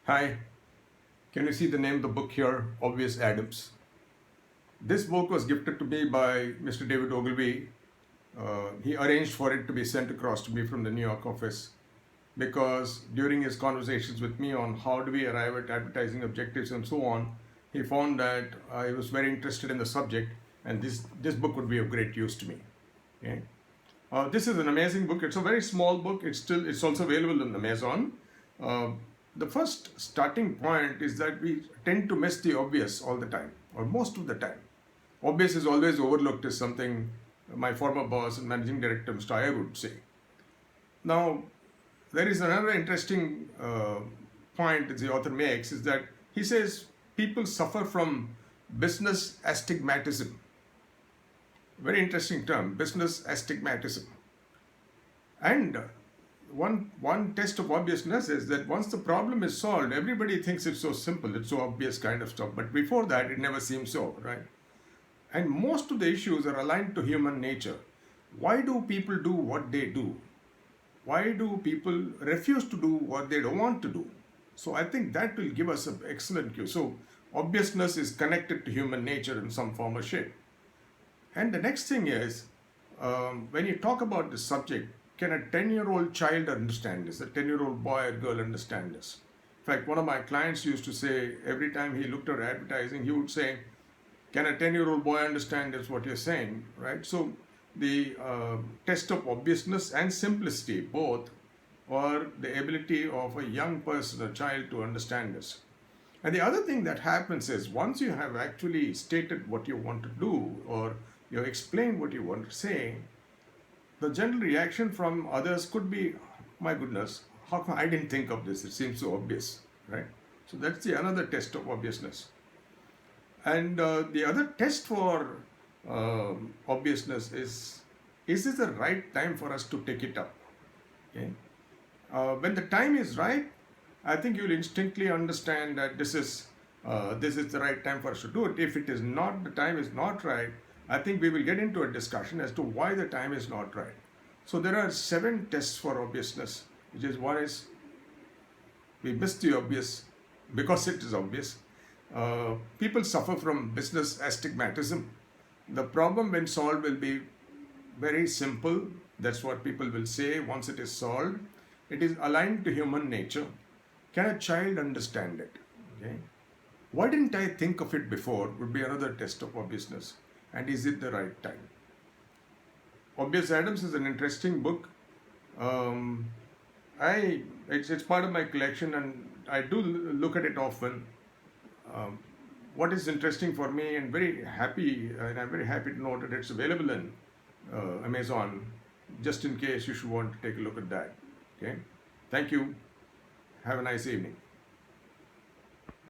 Hi, can you see the name of the book here? Obvious Adams. This book was gifted to me by Mr. David Ogilvy. He arranged for it to be sent across to me from the New York office because during his conversations with me on how do we arrive at advertising objectives and so on, he found that I was very interested in the subject and this book would be of great use to me. Okay? This is an amazing book. It's a very small book. It's also available on Amazon. Uh, the first starting point is that we tend to miss the obvious all the time, or most of the time. Obvious is always overlooked as something my former boss and managing director, Mr. Iyer, would say. Now, there is another interesting point that the author makes is that he says people suffer from business astigmatism. Very interesting term, business astigmatism. And one test of obviousness is that once the problem is solved, everybody thinks it's so simple, it's so obvious kind of stuff. But before that, it never seems so, right? And most of the issues are aligned to human nature. Why do people do what they do? Why do people refuse to do what they don't want to do? So I think that will give us an excellent cue. So obviousness is connected to human nature in some form or shape. And the next thing is, when you talk about this subject, can a 10-year-old child understand this? A 10-year-old boy or girl understand this? In fact, one of my clients used to say, every time he looked at advertising, he would say, can a 10-year-old boy understand this, what you're saying, right? So the test of obviousness and simplicity, both, or the ability of a young person, a child, to understand this. And the other thing that happens is once you have actually stated what you want to do or you explain what you want to say, the general reaction from others could be, my goodness, how come I didn't think of this? It seems so obvious, right? So that's the another test of obviousness. And the other test for obviousness is this the right time for us to take it up? Okay? When the time is right, I think you'll instinctively understand that this is the right time for us to do it. If it is not, the time is not right, I think we will get into a discussion as to why the time is not right. So there are 7 tests for obviousness, which is one is we miss the obvious because it is obvious. People suffer from business astigmatism. The problem when solved will be very simple. That's what people will say once it is solved. It is aligned to human nature. Can a child understand it? Okay. Why didn't I think of it before would be another test of obviousness. And is it the right time? Obvious Adams is an interesting book. It's part of my collection and I do look at it often. What is interesting for me and I'm very happy to know that it's available in Amazon, just in case you should want to take a look at that. Okay. Thank you. Have a nice evening.